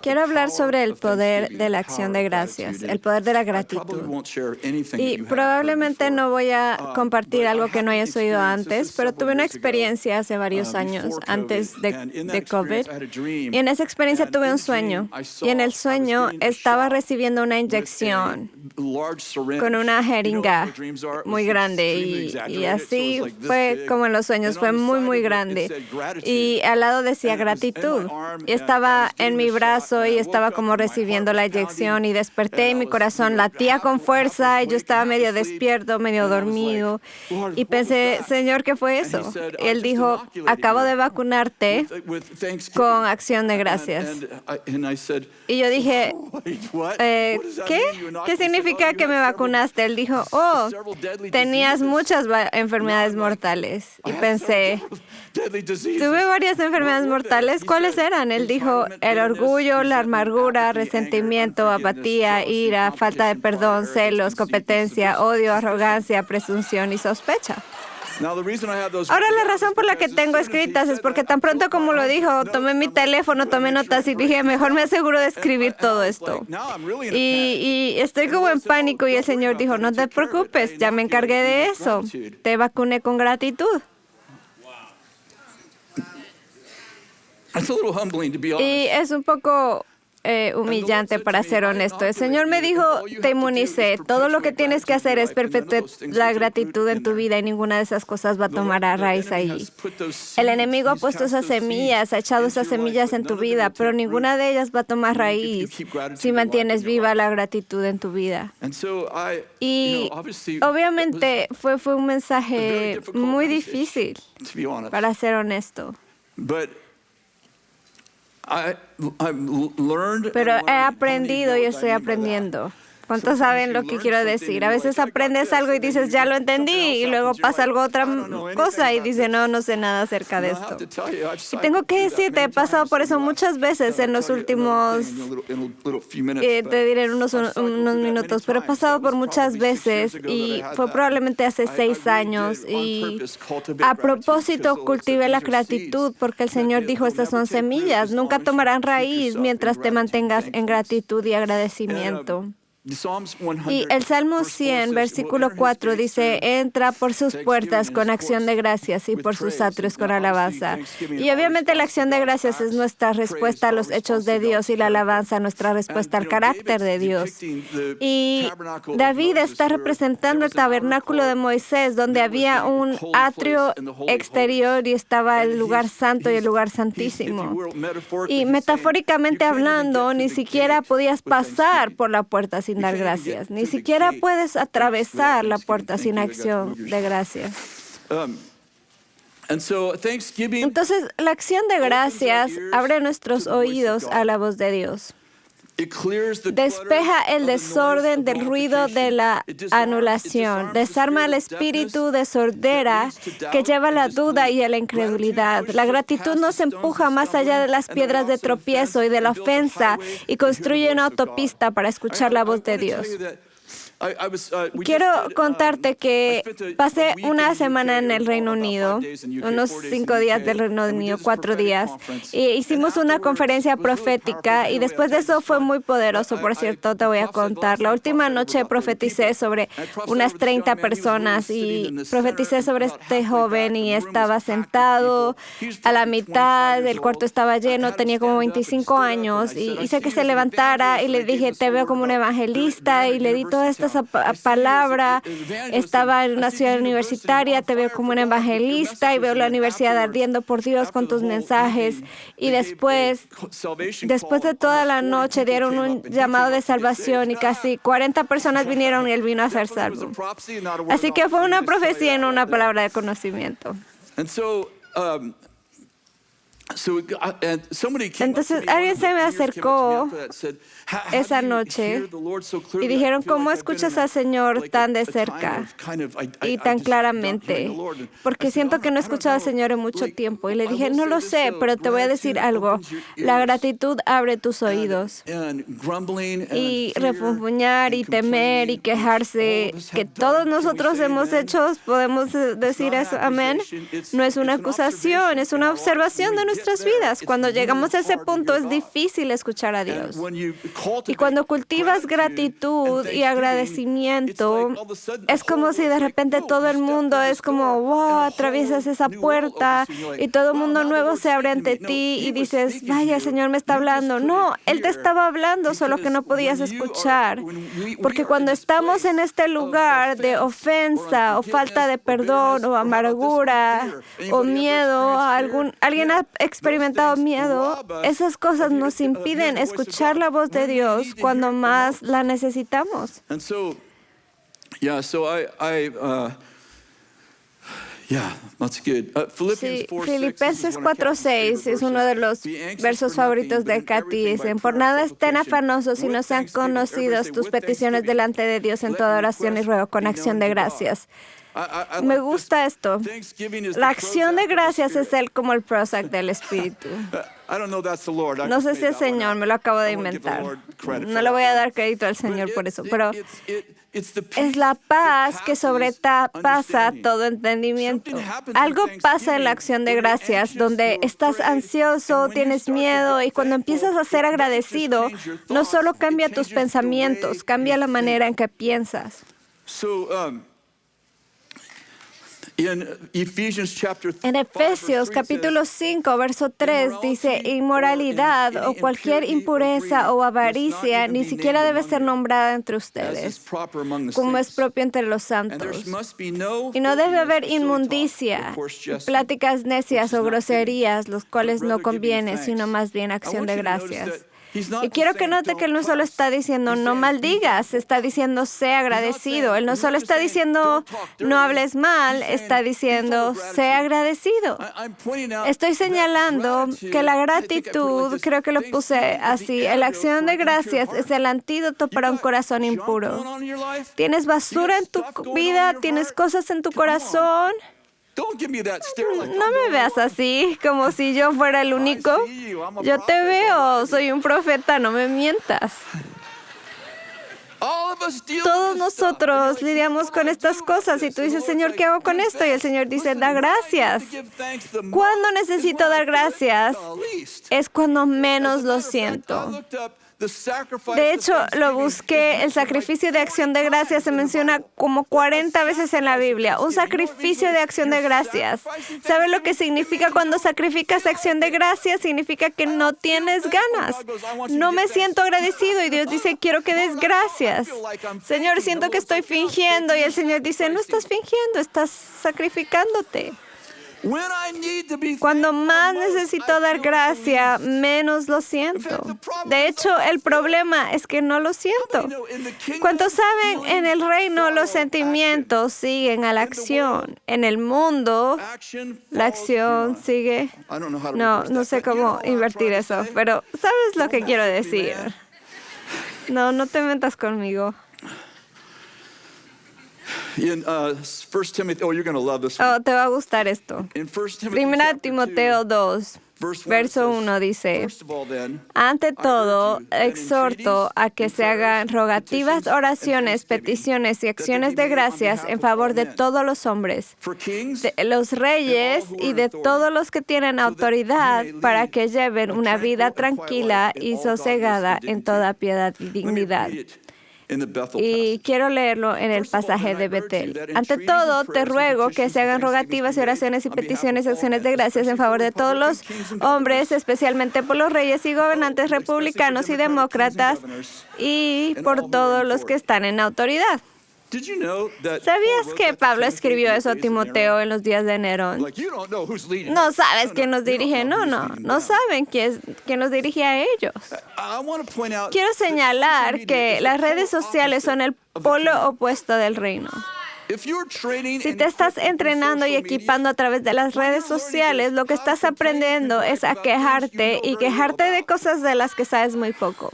Quiero hablar sobre el poder de la acción de gracias, el poder de la gratitud. Y probablemente no voy a compartir algo que no hayas oído antes, pero tuve una experiencia hace varios años, antes de COVID. Y en esa experiencia tuve un sueño. Y en el sueño estaba recibiendo una inyección con una jeringa muy grande. Y así fue como en los sueños, fue muy, muy grande. Y al lado decía gratitud. Y estaba en mi brazo y estaba como recibiendo la inyección y desperté y mi corazón latía con fuerza y yo estaba medio despierto, medio dormido y pensé, Señor, ¿qué fue eso? Y Él dijo, acabo de vacunarte con acción de gracias. Y yo dije, ¿qué? ¿Qué significa que me vacunaste? Él dijo, tenías muchas enfermedades mortales. Y pensé, tuve varias enfermedades mortales. ¿Cuáles eran? Él dijo, el orgullo, la amargura, resentimiento, apatía, ira, falta de perdón, celos, competencia, odio, arrogancia, presunción y sospecha. Ahora la razón por la que tengo escritas es porque tan pronto como lo dijo, tomé mi teléfono, tomé notas y dije, mejor me aseguro de escribir todo esto. Y estoy como en pánico y el Señor dijo, no te preocupes, ya me encargué de eso. Te vacuné con gratitud. Y es un poco humillante, para ser honesto. El Señor me dijo, te inmunicé. Todo lo que tienes que hacer es perpetuar la gratitud en tu vida y ninguna de esas cosas va a tomar a raíz ahí. El enemigo ha puesto esas semillas, ha echado esas semillas en tu vida, pero ninguna de ellas va a tomar raíz si mantienes viva la gratitud en tu vida. Y obviamente fue un mensaje muy difícil, para ser honesto. Pero he aprendido y estoy aprendiendo. ¿Cuántos saben lo que quiero decir? A veces aprendes algo y dices, ya lo entendí, y luego pasa algo otra cosa y dices, no sé nada acerca de esto. Y tengo que decirte, he pasado por eso muchas veces en los últimos, te diré en unos minutos, pero he pasado por muchas veces y fue probablemente hace 6 años y a propósito cultivé la gratitud porque el Señor dijo, estas son semillas, nunca tomarán raíz mientras te mantengas en gratitud y agradecimiento. Y el Salmo 100, versículo 4 dice, entra por sus puertas con acción de gracias y por sus atrios con alabanza. Y obviamente la acción de gracias es nuestra respuesta a los hechos de Dios y la alabanza nuestra respuesta al carácter de Dios. Y David está representando el tabernáculo de Moisés, donde había un atrio exterior y estaba el lugar santo y el lugar santísimo. Y metafóricamente hablando, ni siquiera podías pasar por la puerta sin dar gracias. Ni siquiera puedes atravesar la puerta sin acción de gracias. Entonces, la acción de gracias abre nuestros oídos a la voz de Dios. Despeja el desorden del ruido de la anulación. Desarma el espíritu de sordera que lleva la duda y a la incredulidad. La gratitud nos empuja más allá de las piedras de tropiezo y de la ofensa y construye una autopista para escuchar la voz de Dios. Quiero contarte que pasé una semana en el Reino Unido, unos 5 días del Reino Unido, 4 días, y hicimos una conferencia profética y después de eso fue muy poderoso, por cierto, te voy a contar. La última noche profeticé sobre unas 30 personas y profeticé sobre este joven y estaba sentado a la mitad, el cuarto estaba lleno, tenía como 25 años y hice que se levantara y le dije, te veo como un evangelista y le di todas estas palabra, estaba en una ciudad universitaria, te veo como un evangelista y veo la universidad ardiendo por Dios con tus mensajes. Y después de toda la noche dieron un llamado de salvación y casi 40 personas vinieron y él vino a ser salvo. Así que fue una profecía y no una palabra de conocimiento. Entonces alguien se me acercó esa noche y dijeron, ¿cómo escuchas al Señor tan de cerca y tan claramente? Porque siento que no he escuchado al Señor en mucho tiempo. Y le dije, no lo sé, pero te voy a decir algo. La gratitud abre tus oídos. Y refunfuñar y temer y quejarse, que todos nosotros hemos hecho, podemos decir eso, amén. No es una acusación, es una observación de nuestra nuestras vidas. Cuando llegamos a ese punto es difícil escuchar a Dios. Y cuando cultivas gratitud y agradecimiento, es como si de repente todo el mundo es como, wow, atraviesas esa puerta y todo el mundo nuevo se abre ante ti y dices, vaya, el Señor me está hablando. No, Él te estaba hablando, solo que no podías escuchar. Porque cuando estamos en este lugar de ofensa o falta de perdón o amargura o miedo, alguien ha experimentado miedo, esas cosas nos impiden escuchar la voz de Dios cuando más la necesitamos. Sí, Filipenses 4:6 es uno de los versos favoritos de Kathy. Dicen, por nada estén afanosos si no sean conocidos tus peticiones delante de Dios en toda oración y ruego con acción de gracias. Me gusta esto. La acción de gracias es como el Prozac del Espíritu. No sé si el Señor, me lo acabo de inventar. No le voy a dar crédito al Señor por eso, pero es la paz que sobrepasa todo entendimiento. Algo pasa en la acción de gracias, donde estás ansioso, tienes miedo, y cuando empiezas a ser agradecido, no solo cambia tus pensamientos, cambia la manera en que piensas. En Efesios capítulo 5, verso 3 dice, inmoralidad o cualquier impureza o avaricia ni siquiera debe ser nombrada entre ustedes, como es propio entre los santos. Y no debe haber inmundicia, pláticas necias o groserías, los cuales no conviene, sino más bien acción de gracias. Y quiero que note que Él no solo está diciendo no maldigas, está diciendo sé agradecido. Él no solo está diciendo no hables mal, está diciendo sé agradecido. Estoy señalando que la gratitud, creo que lo puse así, la acción de gracias es el antídoto para un corazón impuro. ¿Tienes basura en tu vida? ¿Tienes cosas en tu corazón? No me veas así, como si yo fuera el único. Yo te veo, soy un profeta, no me mientas. Todos nosotros lidiamos con estas cosas y tú dices, Señor, ¿qué hago con esto? Y el Señor dice, da gracias. ¿Cuándo necesito dar gracias? Es cuando menos lo siento. De hecho, lo busqué, el sacrificio de acción de gracias se menciona como 40 veces en la Biblia. Un sacrificio de acción de gracias. ¿Sabe lo que significa cuando sacrificas acción de gracias? Significa que no tienes ganas. No me siento agradecido y Dios dice, quiero que des gracias. Señor, siento que estoy fingiendo y el Señor dice, no estás fingiendo, estás sacrificándote. Cuando más necesito dar gracia, menos lo siento. De hecho, el problema es que no lo siento. ¿Cuántos saben? En el reino los sentimientos siguen a la acción. En el mundo, la acción sigue. No sé cómo invertir eso, pero ¿sabes lo que quiero decir? No te metas conmigo. In 1 Timothy, you're going to love this one. Te va a gustar esto. Primera Timoteo 2, verso 1 dice, ante todo, exhorto a que se hagan rogativas, oraciones, peticiones y acciones de gracias en favor de todos los hombres, de los reyes y de todos los que tienen autoridad, para que lleven una vida tranquila y sosegada en toda piedad y dignidad. Y quiero leerlo en el pasaje de Betel. Ante todo, te ruego que se hagan rogativas y oraciones y peticiones y acciones de gracias en favor de todos los hombres, especialmente por los reyes y gobernantes republicanos y demócratas, y por todos los que están en autoridad. ¿Sabías que Pablo escribió eso a Timoteo en los días de Nerón? No sabes quién nos dirige. No saben quién nos dirige a ellos. Quiero señalar que las redes sociales son el polo opuesto del reino. Si te estás entrenando y equipando a través de las redes sociales, lo que estás aprendiendo es a quejarte y quejarte de cosas de las que sabes muy poco.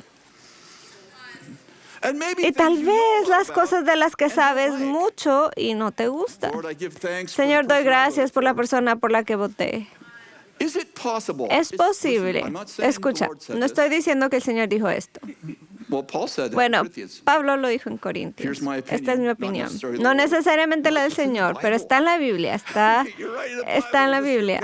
Y tal vez las cosas de las que sabes mucho y no te gustan. Señor, doy gracias por la persona por la que voté. Es posible. Escucha, no estoy diciendo que el Señor dijo esto. Bueno, Pablo lo dijo en Corintios. Esta es mi opinión. No necesariamente la del Señor, pero está en la Biblia. Está en la Biblia.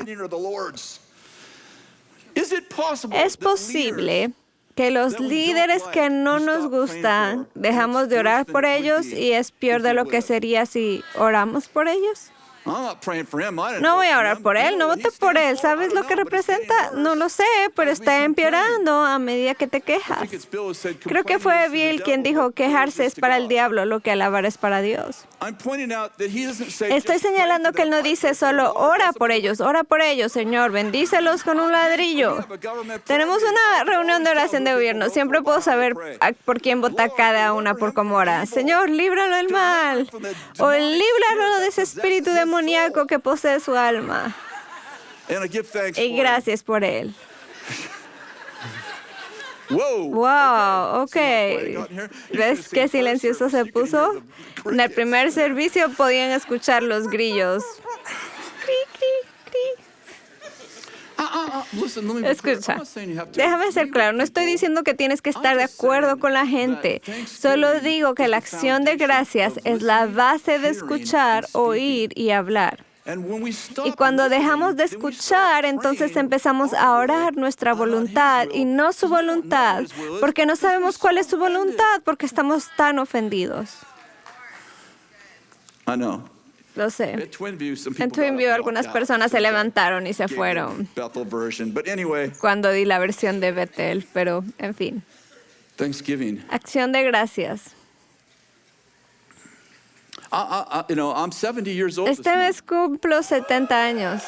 Es posible que los líderes que no nos gustan, dejamos de orar por ellos y es peor de lo que sería si oramos por ellos. No voy a orar por él, no voté por él. ¿Sabes lo que representa? No lo sé, pero está empeorando a medida que te quejas. Creo que fue Bill quien dijo, quejarse es para el diablo, lo que alabar es para Dios. Estoy señalando que él no dice solo, ora por ellos, Señor, bendícelos con un ladrillo. Tenemos una reunión de oración de gobierno. Siempre puedo saber por quién vota cada una por cómo ora. Señor, líbralo del mal. O líbralo de ese espíritu demoníaco que posee su alma. Y gracias por él. Wow, ok. ¿Ves qué silencioso se puso? En el primer servicio podían escuchar los grillos. Escucha, déjame ser claro, no estoy diciendo que tienes que estar de acuerdo con la gente. Solo digo que la acción de gracias es la base de escuchar, oír y hablar. Y cuando dejamos de escuchar, entonces empezamos a orar nuestra voluntad y no su voluntad, porque no sabemos cuál es su voluntad, porque estamos tan ofendidos. Lo sé. En Twin View algunas personas se levantaron y se fueron cuando di la versión de Bethel, pero en fin. Acción de gracias. Este mes cumplo 70 años.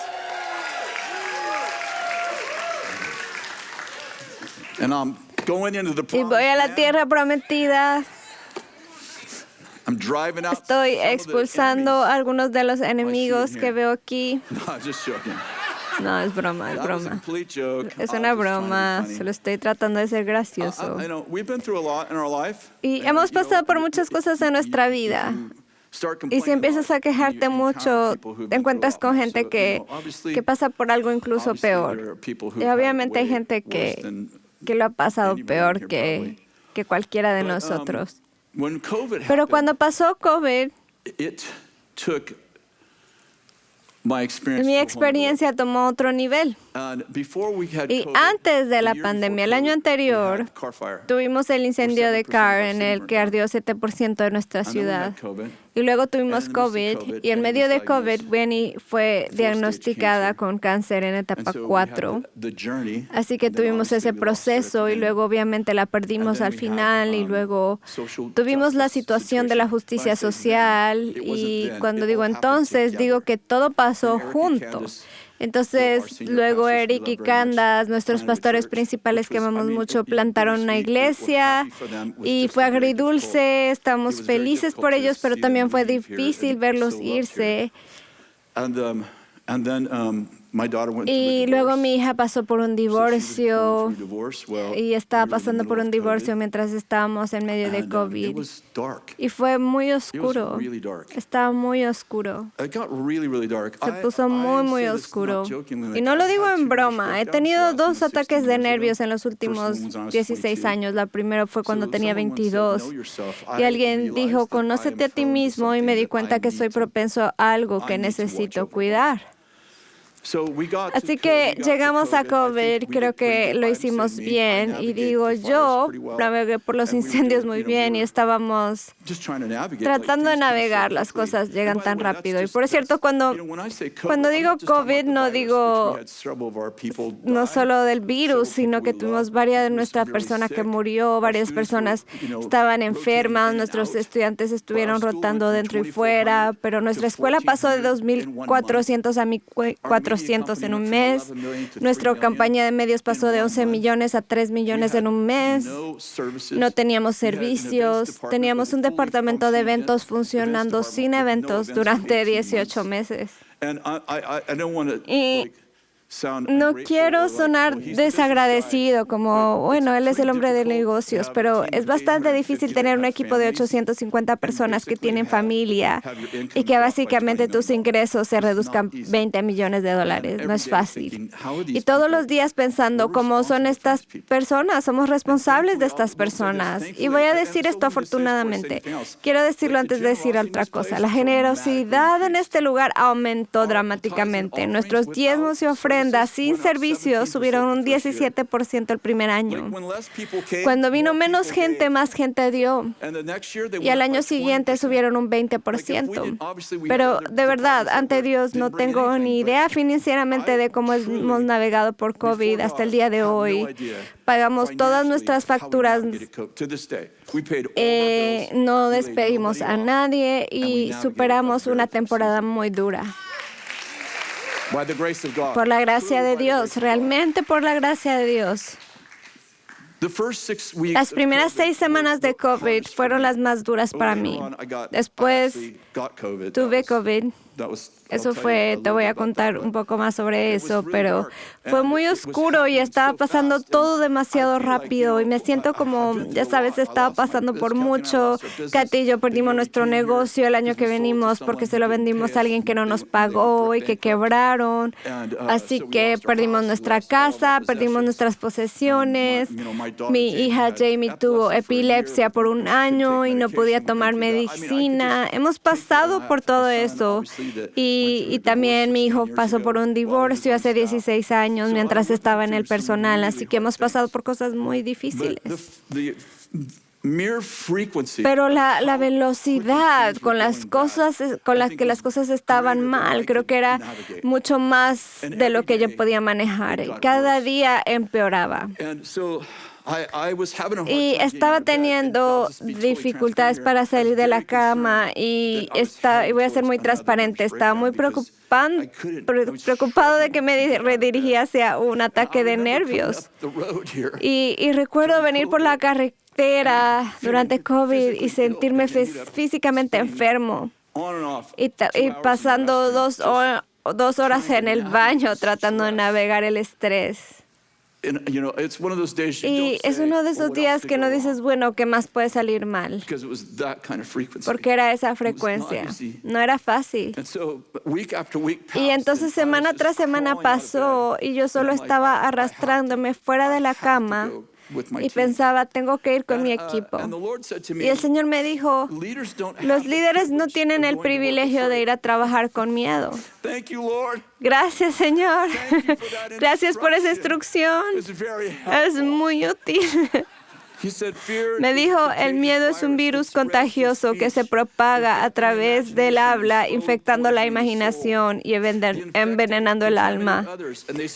Y voy a la tierra prometida. Estoy expulsando a algunos de los enemigos que veo aquí. No, es broma, es broma. Es una broma, solo estoy tratando de ser gracioso. Y hemos pasado por muchas cosas en nuestra vida. Y si empiezas a quejarte mucho, te encuentras con gente que pasa por algo incluso peor. Y obviamente hay gente que lo ha pasado peor que cualquiera de nosotros. Pero cuando pasó COVID, mi experiencia tomó otro nivel. Y antes de la pandemia, el año anterior, tuvimos el incendio de Carr en el que ardió 7% de nuestra ciudad. Y luego tuvimos COVID, y en medio de COVID, Benny fue diagnosticada con cáncer en etapa 4. Así que tuvimos ese proceso y luego obviamente la perdimos al final y luego tuvimos la situación de la justicia social y cuando digo entonces, digo que todo pasó junto. Entonces, luego Eric y Candace, nuestros pastores principales que amamos mucho, plantaron una iglesia y fue agridulce, estamos felices por ellos, pero también fue difícil verlos irse. Y luego mi hija pasó por un divorcio y estaba pasando por un divorcio mientras estábamos en medio de COVID. Y fue muy oscuro. Estaba muy oscuro. Se puso muy, muy oscuro. Y no lo digo en broma. He tenido 2 ataques de nervios en los últimos 16 años. La primera fue cuando tenía 22. Y alguien dijo, conócete a ti mismo, y me di cuenta que soy propenso a algo que necesito cuidar. Así que llegamos a COVID, creo que lo hicimos bien y digo yo navegué por los incendios muy bien y estábamos tratando de navegar, las cosas llegan tan rápido. Y por cierto, cuando digo COVID no digo no solo del virus, sino que tuvimos varias de nuestra persona que murió, varias personas estaban enfermas, nuestros estudiantes estuvieron rotando dentro y fuera, pero nuestra escuela pasó de 2.400 a 1.400 en un mes. Nuestra campaña de medios pasó de 11 millones a 3 millones en un mes. No teníamos servicios. Teníamos un departamento de eventos funcionando sin eventos durante 18 meses. Y no quiero sonar desagradecido, como, bueno, él es el hombre de negocios, pero es bastante difícil tener un equipo de 850 personas que tienen familia y que básicamente tus ingresos se reduzcan $20 millones. No es fácil. Y todos los días pensando cómo son estas personas, somos responsables de estas personas. Y voy a decir esto afortunadamente. Quiero decirlo antes de decir otra cosa. La generosidad en este lugar aumentó dramáticamente. Nuestros diezmos y ofrendas ofrendas sin servicio subieron un 17% el primer año. Cuando vino menos gente, más gente dio. Y al año siguiente subieron un 20%. Pero de verdad, ante Dios, no tengo ni idea financieramente de cómo hemos navegado por COVID hasta el día de hoy. Pagamos todas nuestras facturas. No despedimos a nadie y superamos una temporada muy dura. Por la gracia de Dios, realmente por la gracia de Dios. Las primeras 6 semanas de COVID fueron las más duras para mí. Después tuve COVID. Eso fue, te voy a contar un poco más sobre eso, pero fue muy oscuro y estaba pasando todo demasiado rápido y me siento como, ya sabes, estaba pasando por mucho. Katy y yo perdimos nuestro negocio el año que venimos porque se lo vendimos a alguien que no nos pagó y que quebraron. Así que perdimos nuestra casa, perdimos nuestras posesiones. Mi hija Jamie tuvo epilepsia por 1 año y no podía tomar medicina. Hemos pasado por todo eso. Y también mi hijo pasó por un divorcio hace 16 años mientras estaba en el personal, así que hemos pasado por cosas muy difíciles. Pero la velocidad con las que las cosas estaban mal, creo que era mucho más de lo que yo podía manejar. Cada día empeoraba. Y estaba teniendo dificultades para salir de la cama y voy a ser muy transparente, estaba muy preocupado de que me redirigía hacia un ataque de nervios. Y recuerdo venir por la carretera durante COVID y sentirme físicamente enfermo y pasando 2 horas en el baño tratando de navegar el estrés. Y es uno de esos días que no dices, bueno, ¿qué más puede salir mal? Porque era esa frecuencia. No era fácil. Y entonces semana tras semana pasó y yo solo estaba arrastrándome fuera de la cama y pensaba, tengo que ir con mi equipo. Y el Señor me dijo, los líderes no tienen el privilegio de ir a trabajar con miedo. Gracias, Señor. Gracias por esa instrucción. Es muy útil. Me dijo, el miedo es un virus contagioso que se propaga a través del habla, infectando la imaginación y envenenando el alma.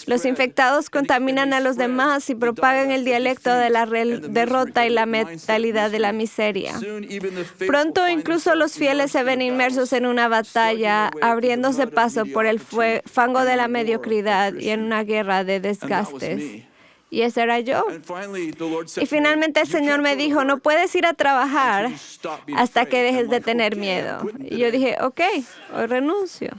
Los infectados contaminan a los demás y propagan el dialecto de la derrota y la mentalidad de la miseria. Pronto incluso los fieles se ven inmersos en una batalla, abriéndose paso por el fango de la mediocridad y en una guerra de desgastes. Y ese era yo. Y finalmente el Señor me dijo, no puedes ir a trabajar hasta que dejes de tener miedo. Y yo dije, ok, hoy renuncio.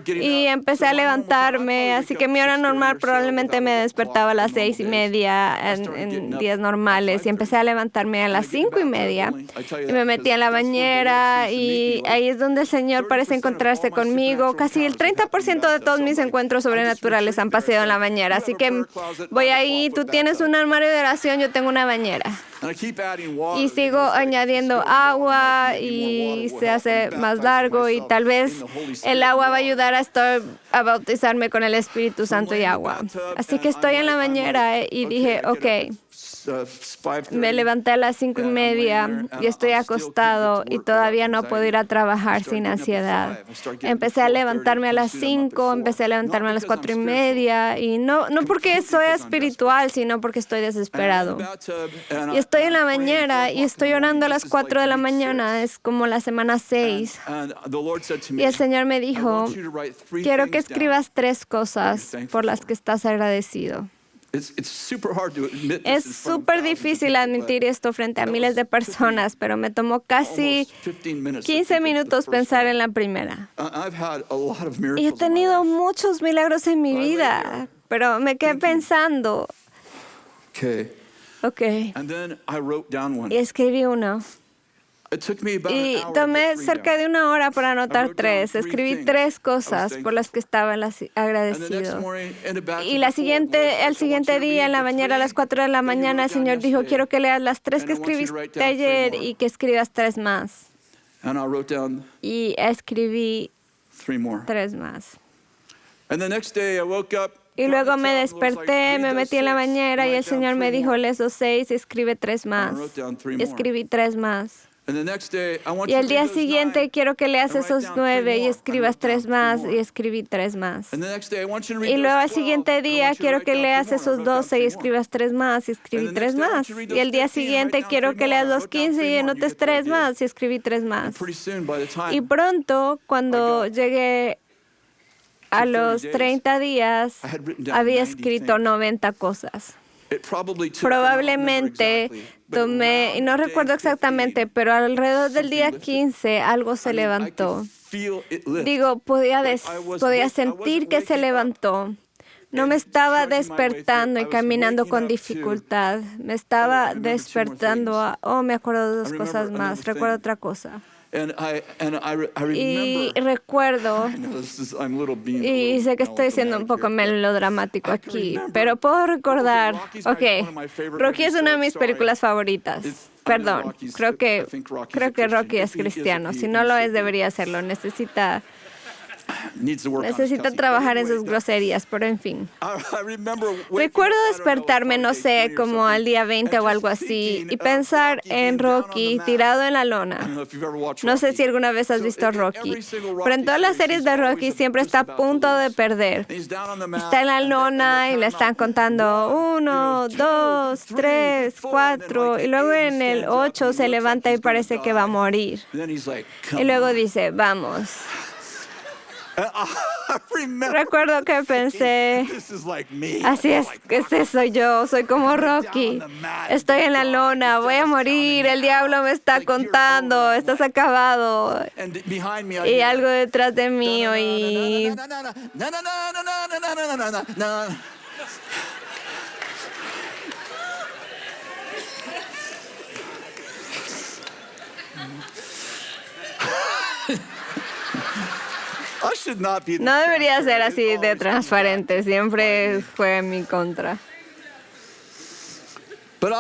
Y empecé a levantarme, así que mi hora normal probablemente me despertaba a las 6:30 en días normales, y empecé a levantarme a las 5:30 y me metí en la bañera, y ahí es donde el Señor parece encontrarse conmigo. Casi el 30% de todos mis encuentros sobrenaturales han pasado en la bañera, así que voy ahí, tú tienes un armario de oración, yo tengo una bañera. Y sigo añadiendo agua y se hace más largo, y tal vez el agua va a ayudar a bautizarme con el Espíritu Santo y agua. Así que estoy en la bañera y dije, ok. Me levanté a las 5:30 y estoy acostado y todavía no puedo ir a trabajar sin ansiedad. Empecé a levantarme a las 5, empecé a levantarme a las 4:30, y no porque soy espiritual, sino porque estoy desesperado. Y estoy en la bañera y estoy orando a las 4 de la mañana, es como la semana 6. Y el Señor me dijo, quiero que escribas 3 cosas por las que estás agradecido. Es súper difícil admitir esto frente a miles de personas, pero me tomó casi 15 minutos pensar en la primera. Y he tenido muchos milagros en mi vida, pero me quedé pensando. Ok. Y escribí uno. Y tomé cerca de 1 hora para anotar 3. Escribí 3 cosas por las que estaba agradecido. Y el siguiente día, en la mañana, a las 4 de la mañana, el Señor dijo, quiero que leas las 3 que escribiste ayer y que escribas 3 más. Y escribí 3 más. Y luego me desperté, me metí en la bañera y el Señor me dijo, lee esos 6 y escribe 3 más. Y escribí 3 más. Y el día siguiente quiero que leas esos 9 y escribas 3 más y escribí 3 más. Y luego al siguiente día quiero que leas esos 12 y escribas 3 más y escribí 3 más. Y el día siguiente quiero que leas los 15 y anotes 3 más y escribí 3 más. Y pronto, cuando llegué a los 30 días, había escrito 90 cosas. Probablemente tomé, y no recuerdo exactamente, pero alrededor del día 15 algo se levantó. Digo, podía sentir que se levantó. No me estaba despertando y caminando con dificultad. Me estaba despertando me acuerdo de 2 cosas más. Recuerdo otra cosa. Y recuerdo, y sé que estoy siendo un poco melodramático aquí, pero puedo recordar, Rocky es una de mis películas favoritas. Perdón, creo que Rocky es cristiano. Si no lo es, debería serlo. Necesita trabajar en sus groserías, pero en fin. Recuerdo despertarme, no sé, como al día 20 o algo así, y pensar en Rocky tirado en la lona. No sé si alguna vez has visto Rocky, pero en todas las series de Rocky siempre está a punto de perder. Está en la lona y le están contando 1, 2, 3, 4, y luego en el 8 se levanta y parece que va a morir. Y luego dice, vamos. Recuerdo que pensé, así es, este soy yo, soy como Rocky. Estoy en la lona, voy a morir, el diablo me está contando, estás acabado. Y algo detrás de mí oí. No debería ser así de transparente, siempre fue en mi contra. Pero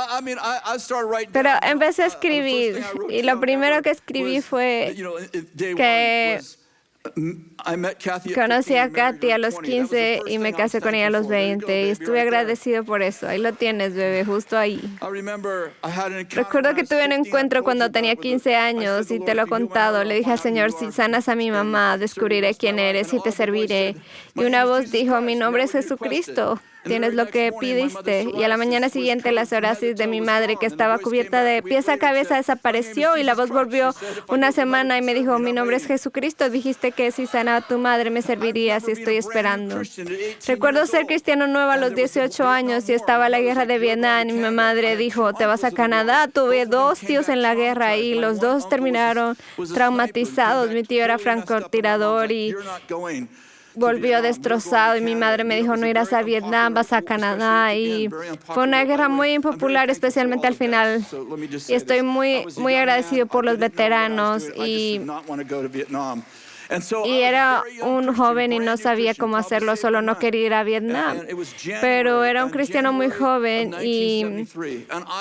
empecé a escribir y lo primero que escribí fue que conocí a Kathy a los 15 y me casé con ella a los 20 y estuve agradecido por eso. Ahí lo tienes, bebé, justo ahí. Recuerdo que tuve un encuentro cuando tenía 15 años y te lo he contado. Le dije al Señor, si sanas a mi mamá, descubriré quién eres y te serviré. Y una voz dijo, mi nombre es Jesucristo. Tienes lo que pidiste. Y a la mañana siguiente la psoriasis de mi madre, que estaba cubierta de pies a cabeza, desapareció y la voz volvió una semana y me dijo, mi nombre es Jesucristo. Dijiste que si sanaba a tu madre me servirías y estoy esperando. Recuerdo ser cristiano nuevo a los 18 años y estaba la guerra de Vietnam y mi madre dijo, te vas a Canadá. Tuve 2 tíos en la guerra y los 2 terminaron traumatizados. Mi tío era francotirador y volvió destrozado y mi madre me dijo, no irás a Vietnam, vas a Canadá. Y fue una guerra muy impopular, especialmente al final. Y estoy muy agradecido por los veteranos. Y era un joven y no sabía cómo hacerlo, solo no quería ir a Vietnam. Pero era un cristiano muy joven y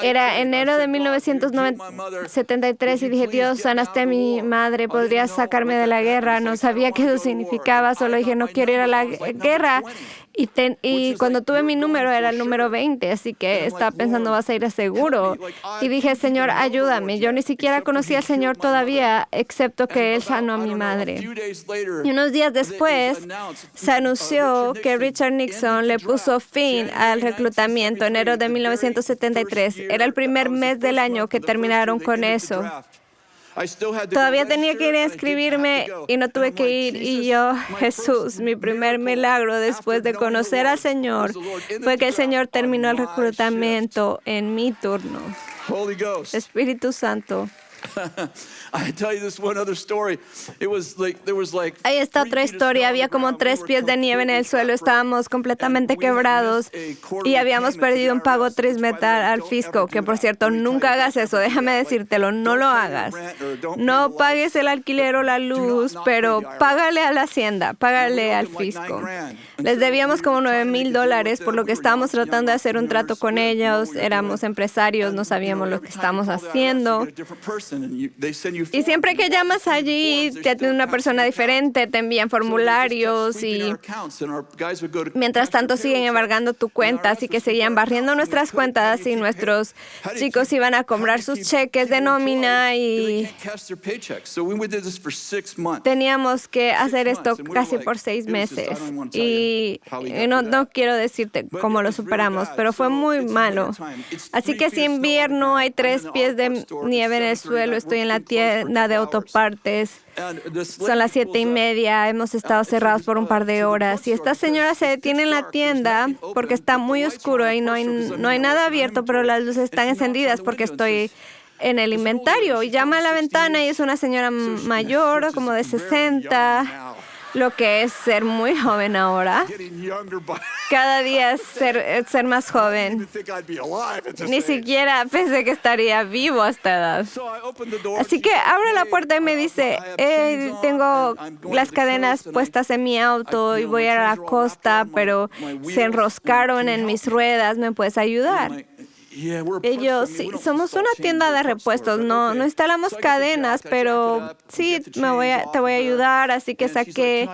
era enero de 1973 y dije, Dios, sanaste a mi madre, ¿podrías sacarme de la guerra? No sabía qué eso significaba, solo dije, no quiero ir a la guerra. Y cuando tuve mi número era el número 20, así que estaba pensando, vas a ir a seguro. Y dije, Señor, ayúdame. Yo ni siquiera conocía al Señor todavía, excepto que Él sanó a mi madre. Y unos días después se anunció que Richard Nixon le puso fin al reclutamiento en enero de 1973. Era el primer mes del año que terminaron con eso. Todavía tenía que ir a inscribirme y no tuve que ir. Y yo, Jesús, mi primer milagro después de conocer al Señor fue que el Señor terminó el reclutamiento en mi turno. Espíritu Santo. Ahí está otra historia. Había como 3 pies de nieve en el suelo. Estábamos completamente quebrados y habíamos perdido un pago trimestral al fisco, que por cierto, nunca hagas eso. Déjame decírtelo, no lo hagas. No pagues el alquiler o la luz, pero págale a la hacienda, págale al fisco. Les debíamos como $9,000, por lo que estábamos tratando de hacer un trato con ellos. Éramos empresarios, no sabíamos lo que estábamos haciendo. Y siempre que llamas allí, te atiende una persona diferente, te envían formularios y mientras tanto siguen embargando tu cuenta, así que seguían barriendo nuestras cuentas y nuestros chicos iban a cobrar sus cheques de nómina y teníamos que hacer esto casi por 6 meses. Y no quiero decirte cómo lo superamos, pero fue muy malo. Así que es invierno, hay 3 pies de nieve en el suelo, estoy en la tienda de autopartes. Son las 7:30, hemos estado cerrados por un par de horas y esta señora se detiene en la tienda porque está muy oscuro y no hay nada abierto, pero las luces están encendidas porque estoy en el inventario. Y llama a la ventana y es una señora mayor, como de 60, lo que es ser muy joven ahora. Cada día es ser más joven. Ni siquiera pensé que estaría vivo a esta edad. Así que abre la puerta y me dice, tengo las cadenas puestas en mi auto y voy a la costa, pero se enroscaron en mis ruedas, ¿me puedes ayudar? Ellos, sí, somos una tienda de repuestos, no instalamos cadenas, pero sí, te voy a ayudar, así que saqué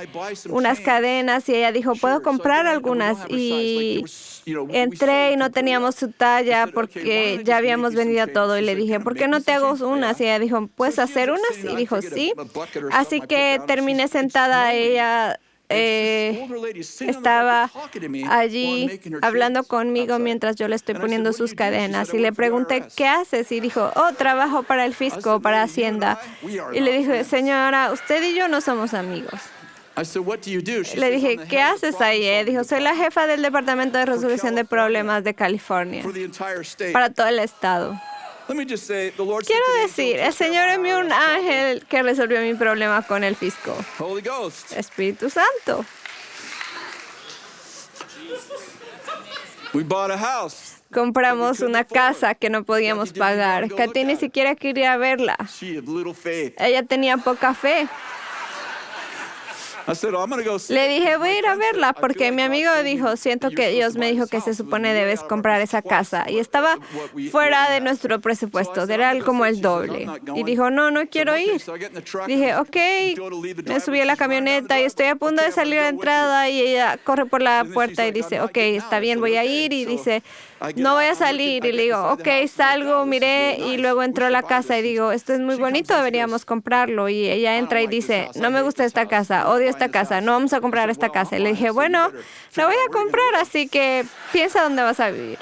unas cadenas y ella dijo, ¿puedo comprar algunas? Y entré y no teníamos su talla porque ya habíamos vendido todo y le dije, ¿por qué no te hago unas? Y ella dijo, ¿puedes hacer unas? Y dijo, sí. Así que terminé sentada, ella estaba allí hablando conmigo mientras yo le estoy poniendo sus cadenas y le pregunté, ¿qué haces? Y dijo, trabajo para el fisco, para Hacienda. Y le dije, señora, usted y yo no somos amigos. Le dije, ¿qué haces ahí? Dijo, soy la jefa del Departamento de Resolución de Problemas de California, para todo el estado. Quiero decir, el Señor envió un ángel que resolvió mi problema con el fisco. Espíritu Santo. Compramos una casa que no podíamos pagar. Katy ni siquiera quería verla. Ella tenía poca fe. Le dije, voy a ir a verla porque mi amigo dijo, siento que Dios me dijo que se supone debes comprar esa casa. Y estaba fuera de nuestro presupuesto, era como el doble. Y dijo, no quiero ir. Dije, ok, me subí a la camioneta y estoy a punto de salir a la entrada y ella corre por la puerta y dice, ok, está bien, voy a ir. Y dice, no voy a salir. Y le digo, ok, salgo, miré y luego entró a la casa y digo, esto es muy bonito, deberíamos comprarlo. Y ella entra y dice, no me gusta esta casa, odio esta casa, no vamos a comprar esta casa. Y le dije, bueno, la voy a comprar, así que piensa dónde vas a vivir.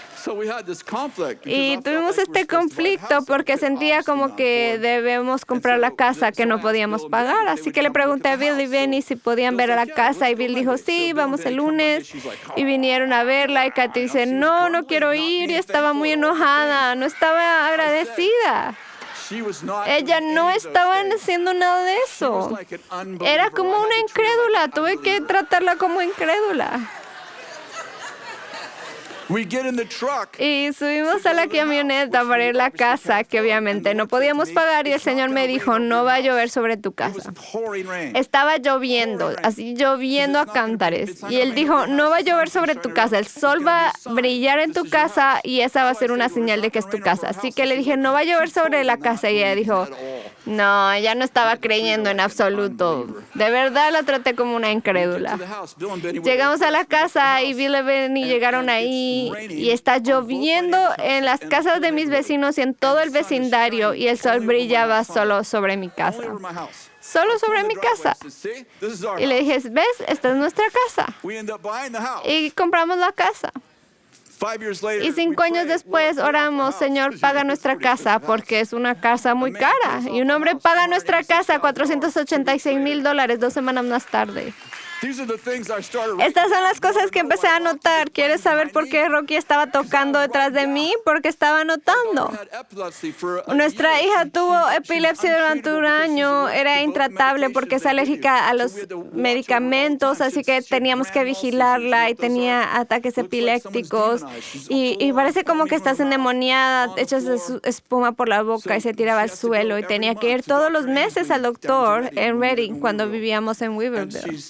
Y tuvimos este conflicto porque sentía como que debemos comprar la casa que no podíamos pagar. Así que le pregunté a Bill y Benny si podían ver a la casa y Bill dijo, sí, vamos el lunes. Y vinieron a verla y Katy dice, no quiero ir. Y estaba muy enojada, no estaba agradecida. Ella no estaba haciendo nada de eso. Era como una incrédula. Tuve que tratarla como incrédula. Y subimos a la camioneta para ir a la casa, que obviamente no podíamos pagar, y el Señor me dijo, no va a llover sobre tu casa. Estaba lloviendo, así lloviendo a cántares. Y Él dijo, no va a llover sobre tu casa, el sol va a brillar en tu casa y esa va a ser una señal de que es tu casa. Así que le dije, no va a llover sobre la casa. Y ella dijo, no, ella no estaba creyendo en absoluto. De verdad la traté como una incrédula. Llegamos a la casa y Bill y Benny llegaron ahí. Y está lloviendo en las casas de mis vecinos y en todo el vecindario y el sol brillaba solo sobre mi casa. Solo sobre mi casa. Y le dije, ¿ves? Esta es nuestra casa. Y compramos la casa. Y 5 años después oramos, Señor, paga nuestra casa porque es una casa muy cara. Y un hombre paga nuestra casa $486,000 2 semanas más tarde. Estas son las cosas que empecé a notar. ¿Quieres saber por qué Rocky estaba tocando detrás de mí? Porque estaba notando. Nuestra hija tuvo epilepsia durante un año. Era intratable porque es alérgica a los medicamentos, así que teníamos que vigilarla y tenía ataques epilépticos. Y parece como que estás endemoniada, echas espuma por la boca y se tiraba al suelo. Y tenía que ir todos los meses al doctor en Redding cuando vivíamos en Weaverville.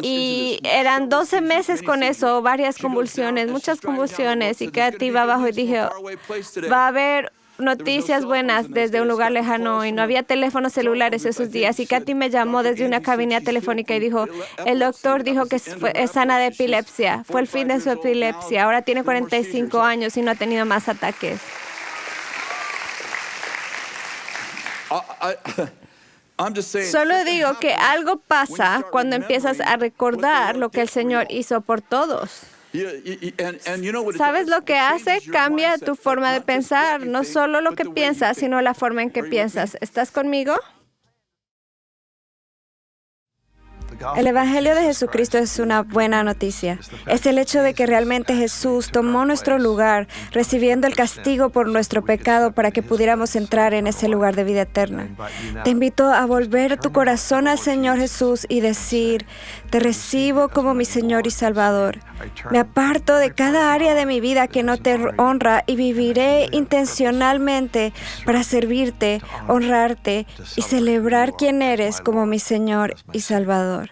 Y eran 12 meses con eso, varias convulsiones, muchas convulsiones. Y Katy iba abajo y dije, va a haber noticias buenas desde un lugar lejano y no había teléfonos celulares esos días. Y Kathy me llamó desde una cabina telefónica y dijo, el doctor dijo que es sana de epilepsia. Fue el fin de su epilepsia. Ahora tiene 45 años y no ha tenido más ataques. Solo digo que algo pasa cuando empiezas a recordar lo que el Señor hizo por todos. ¿Sabes lo que hace? Cambia tu forma de pensar, no solo lo que piensas, sino la forma en que piensas. ¿Estás conmigo? El Evangelio de Jesucristo es una buena noticia. Es el hecho de que realmente Jesús tomó nuestro lugar, recibiendo el castigo por nuestro pecado para que pudiéramos entrar en ese lugar de vida eterna. Te invito a volver tu corazón al Señor Jesús y decir, te recibo como mi Señor y Salvador. Me aparto de cada área de mi vida que no te honra y viviré intencionalmente para servirte, honrarte y celebrar quién eres como mi Señor y Salvador.